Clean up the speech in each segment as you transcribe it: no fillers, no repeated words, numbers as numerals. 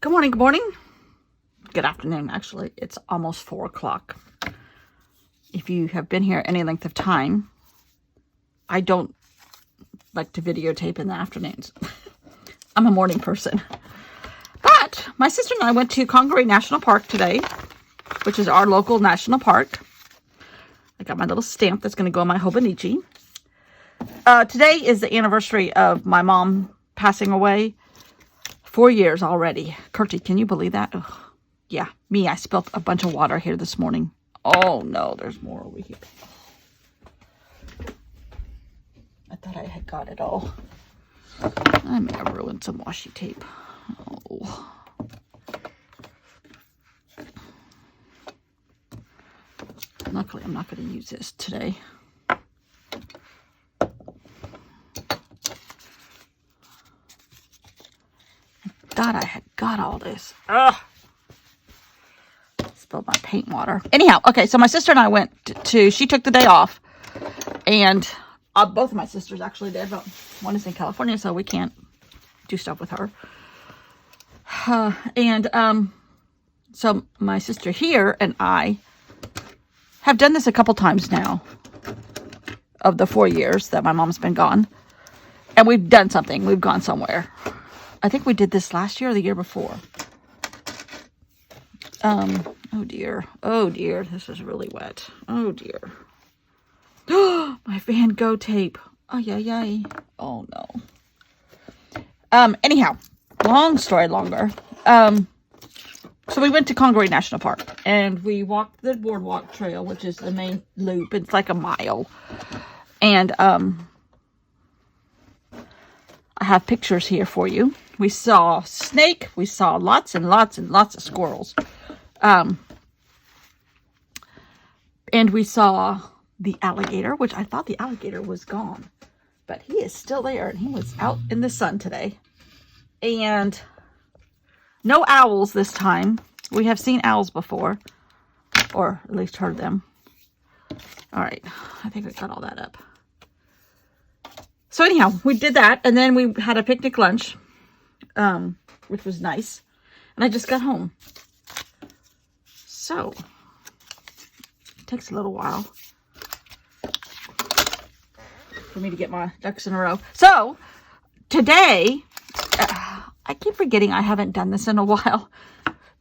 Good morning, good morning. Good afternoon, actually. It's almost 4 o'clock. If you have been here any length of time, I don't like to videotape in the afternoons. I'm a morning person. But my sister and I went to Congaree National Park today, which is our local national park. I got my little stamp that's going to go on my Hobonichi. Today is the anniversary of my mom passing away. 4 years already. Curtie, can you believe that? Ugh. Yeah, me, I spilled a bunch of water here this morning. Oh no, there's more over here. I thought I had got it all. I may have ruined some washi tape. Oh. Luckily, I'm not going to use this today. God, I had got all this. Ugh. Spilled my paint water. Anyhow, okay, so my sister and I went to, she took the day off. And both of my sisters actually did, but one is in California, so we can't do stuff with her. So my sister here and I have done this a couple times now of the 4 years that my mom's been gone. And we've done something. We've gone somewhere. I think we did this last year or the year before. Oh dear. Oh dear. This is really wet. Oh dear. My Van Gogh tape. Oh, yay. Oh no. Anyhow, long story longer. So we went to Congaree National Park and we walked the boardwalk trail, which is the main loop. It's like a mile. And, I have pictures here for you. We saw snake. We saw lots and lots and lots of squirrels. And we saw the alligator, which I thought the alligator was gone. But he is still there, and he was out in the sun today. And no owls this time. We have seen owls before, or at least heard them. All right, I think I got all that up. So anyhow, we did that, and then we had a picnic lunch, which was nice. And I just got home. So, it takes a little while for me to get my ducks in a row. So, today, I keep forgetting I haven't done this in a while.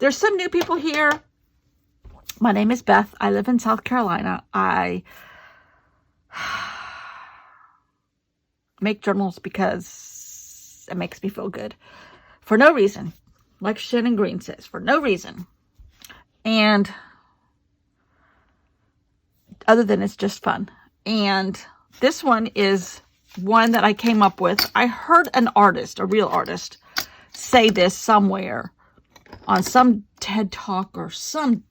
There's some new people here. My name is Beth. I live in South Carolina. I make journals because it makes me feel good. For no reason. Like Shannon Green says, for no reason. And other than it's just fun. And this one is one that I came up with. I heard an artist, a real artist, say this somewhere on some TED Talk or some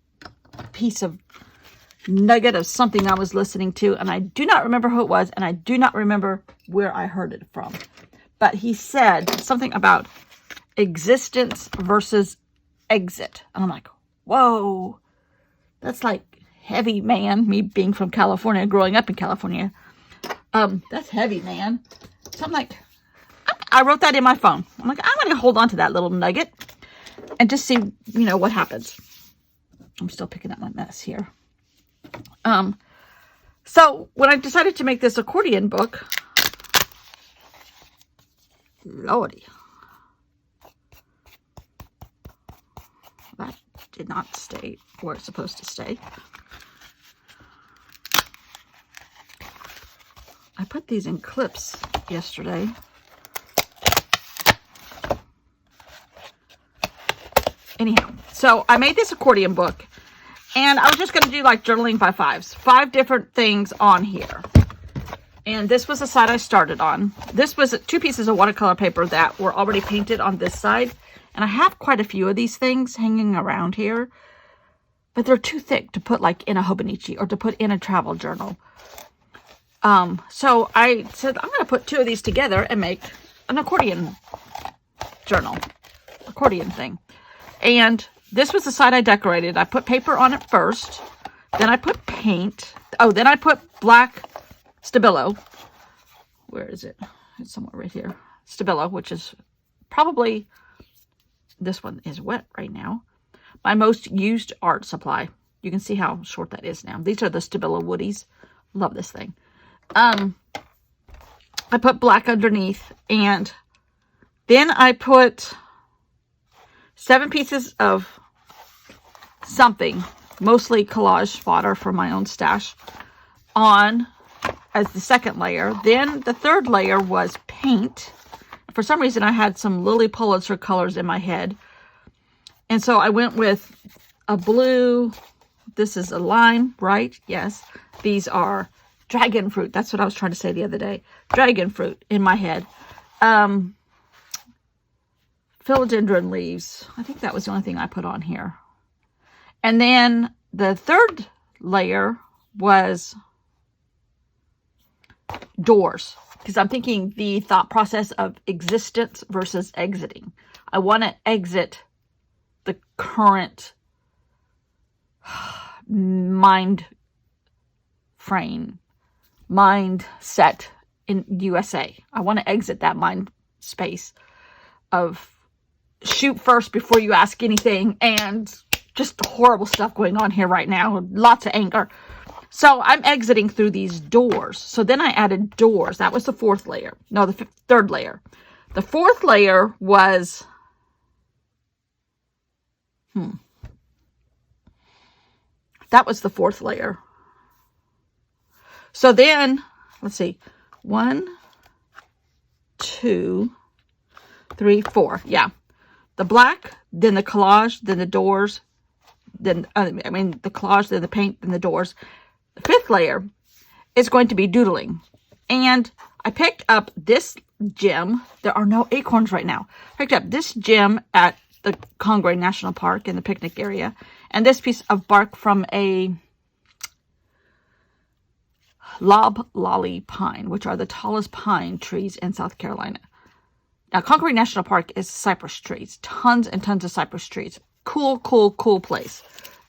piece of nugget of something I was listening to, and I do not remember who it was, and I do not remember where I heard it from. But he said something about existence versus exit. And I'm like, whoa, that's like heavy, man. Me being from California, growing up in California. That's heavy, man. So I'm like, I wrote that in my phone. I'm like, I'm going to hold on to that little nugget and just see, what happens. I'm still picking up my mess here. So when I decided to make this accordion book, Lordy, that did not stay where it's supposed to stay. I put these in clips yesterday. Anyhow, so I made this accordion book. And I was just going to do like journaling by fives. 5 different things on here. And this was the side I started on. This was 2 pieces of watercolor paper that were already painted on this side. And I have quite a few of these things hanging around here. But they're too thick to put like in a Hobonichi or to put in a travel journal. So I said, I'm going to put 2 of these together and make an accordion journal. Accordion thing. And this was the side I decorated. I put paper on it first. Then I put paint. Oh, then I put black Stabilo. Where is it? It's somewhere right here. Stabilo, which is probably this one is wet right now. My most used art supply. You can see how short that is now. These are the Stabilo Woodies. Love this thing. I put black underneath, and then I put 7 pieces of something, mostly collage fodder from my own stash, on as the second layer. Then the third layer was paint. For some reason, I had some Lily Pulitzer colors in my head. And so I went with a blue. This is a lime, right? Yes. These are dragon fruit. That's what I was trying to say the other day. Dragon fruit in my head. Philodendron leaves. I think that was the only thing I put on here. And then the third layer was doors, because I'm thinking the thought process of existence versus exiting. I want to exit the current mind set in USA. I want to exit that mind space of shoot first before you ask anything, and just horrible stuff going on here right now. Lots of anger. So I'm exiting through these doors. So then I added doors. That was the fourth layer. No, the third layer. The fourth layer was... That was the fourth layer. So then, let's see. 1, 2, 3, 4. Yeah. The black, then the collage, then the doors, then, the collage, then the paint, then the doors. The fifth layer is going to be doodling. And I picked up this gem. There are no acorns right now. I picked up this gem at the Congress National Park in the picnic area. And this piece of bark from a loblolly pine, which are the tallest pine trees in South Carolina. Now, Congress National Park is cypress trees. Tons and tons of cypress trees. Cool, cool, cool place.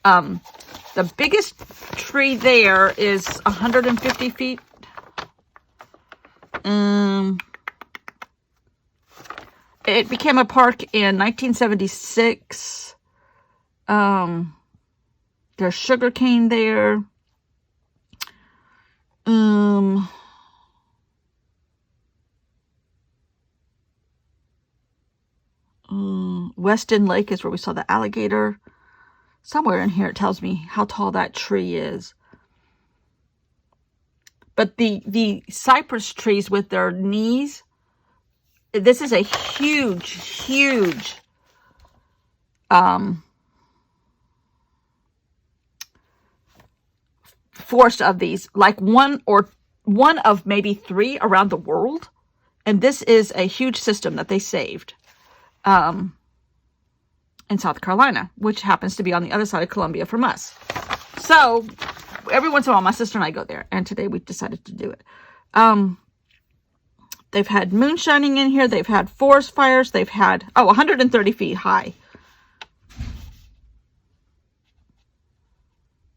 The biggest tree there is 150 feet. It became a park in 1976. There's sugarcane there. Weston Lake is where we saw the alligator. Somewhere in here it tells me how tall that tree is. But the cypress trees with their knees, this is a huge, huge forest of these. Like one of maybe 3 around the world. And this is a huge system that they saved. In South Carolina, which happens to be on the other side of Columbia from us. So, every once in a while, my sister and I go there, and today we decided to do it. They've had moonshining in here, they've had forest fires, they've had, 130 feet high.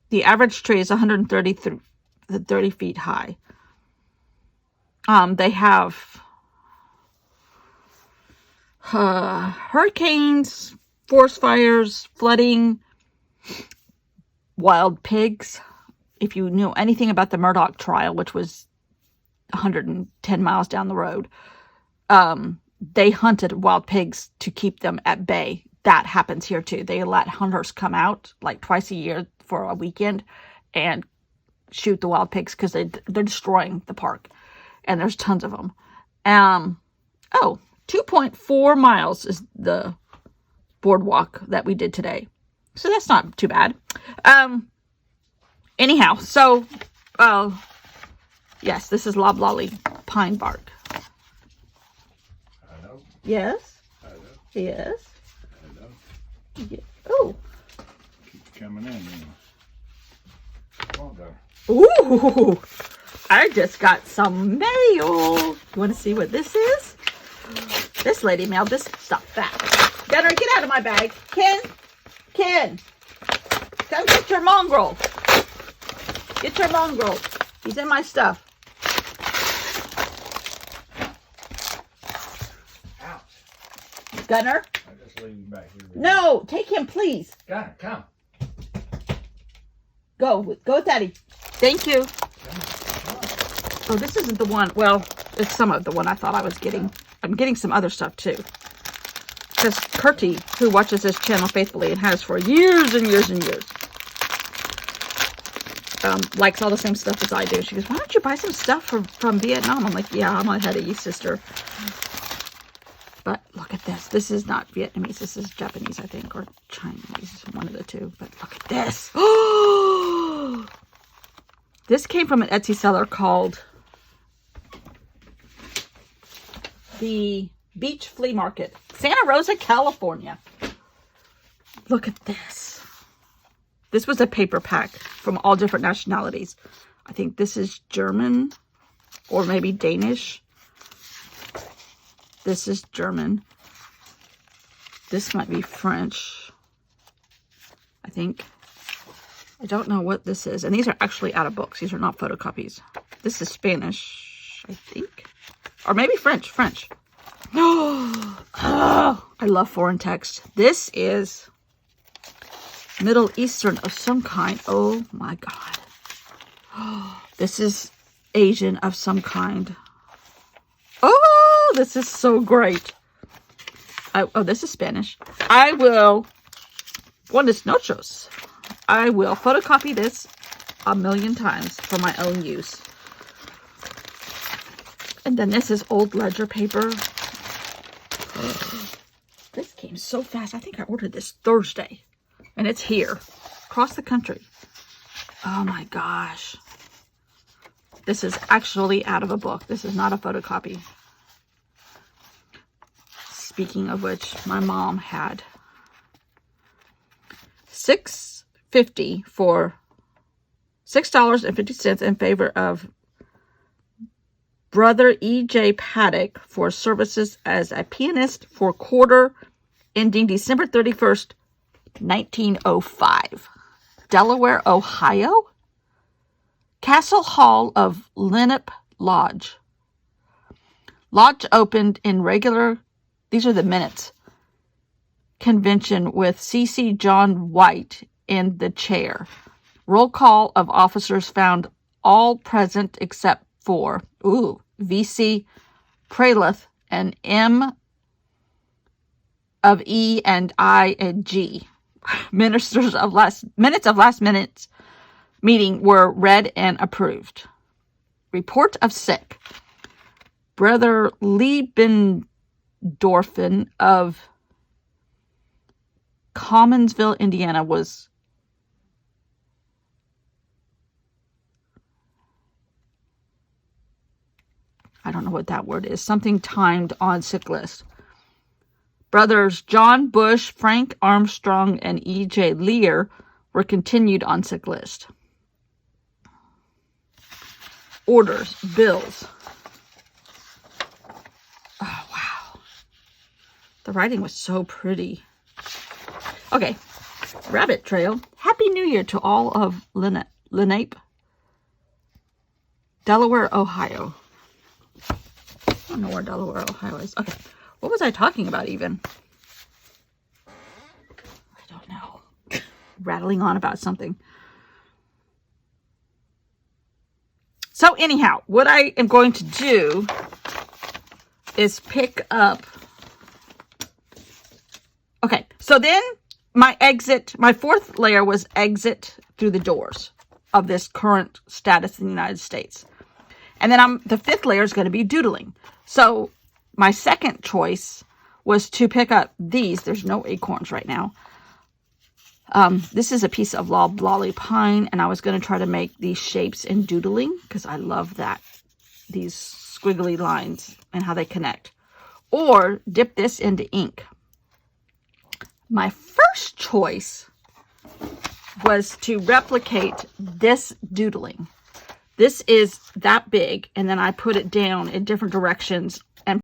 The average tree is 130 feet high. They have hurricanes, forest fires, flooding, wild pigs. If you knew anything about the Murdoch trial, which was 110 miles down the road, they hunted wild pigs to keep them at bay. That happens here too. They let hunters come out like twice a year for a weekend and shoot the wild pigs because they're destroying the park. And there's tons of them. 2.4 miles is the boardwalk that we did today. So that's not too bad. Anyhow, so, yes, this is loblolly pine bark. Hello. Yes? Hello. Yes? Hello. Yeah. Oh. Keep coming in, Come on, there. Ooh. I just got some mail. You want to see what this is? This lady mailed this stuff back. Gunner, get out of my bag. Ken, come get your mongrel. Get your mongrel. He's in my stuff. Ouch. Gunner, leave him back here. No, take him, please. Got it, come. Go with Daddy. Thank you. Oh, this isn't the one. Well, it's some of the one I thought I was getting. I'm getting some other stuff too. Because Kurtie, who watches this channel faithfully and has for years and years and years, likes all the same stuff as I do. She goes, why don't you buy some stuff from Vietnam? I'm like, yeah, I'm ahead of you, sister. But look at this. This is not Vietnamese. This is Japanese, I think, or Chinese. One of the two. But look at this. Oh! This came from an Etsy seller called the Beach Flea Market, Santa Rosa, California. Look at this. This was a paper pack from all different nationalities. I think this is German or maybe Danish. This is German. This might be French, I think. I don't know what this is. And these are actually out of books. These are not photocopies. This is Spanish, I think. Or maybe French. Oh, I love foreign text. This is Middle Eastern of some kind. Oh my God. This is Asian of some kind. Oh, this is so great. Oh, this is Spanish. Buenas noches. I will photocopy this 1,000,000 times for my own use. And then this is old ledger paper. This came so fast. I think I ordered this Thursday. And it's here. Across the country. Oh my gosh. This is actually out of a book. This is not a photocopy. Speaking of which, my mom had $6.50 for $6.50 in favor of Brother E.J. Paddock for services as a pianist for quarter ending December 31st, 1905. Delaware, Ohio. Castle Hall of Lenape Lodge. Lodge opened in regular, these are the minutes, convention with C.C. John White in the chair. Roll call of officers found all present except for V.C. Prelith and M. of E and I and G. Minutes of last minute meeting were read and approved. Report of sick. Brother Liebendorfen of Commonsville, Indiana was I don't know what that word is. Something timed on sick list. Brothers John Bush, Frank Armstrong, and E.J. Lear were continued on sick list. Orders, bills. Oh, wow. The writing was so pretty. Okay. Rabbit trail. Happy New Year to all of Lenape, Delaware, Ohio. I don't know where Delaware, Ohio is. Okay. What was I talking about even? I don't know. Rattling on about something. So anyhow, what I am going to do is pick up. Okay. So then my fourth layer was exit through the doors of this current status in the United States. And then the fifth layer is going to be doodling. So my second choice was to pick up these. There's no acorns right now. This is a piece of loblolly pine, and I was going to try to make these shapes in doodling because I love that. These squiggly lines and how they connect. Or dip this into ink. My first choice was to replicate this doodling. This is that big, and then I put it down in different directions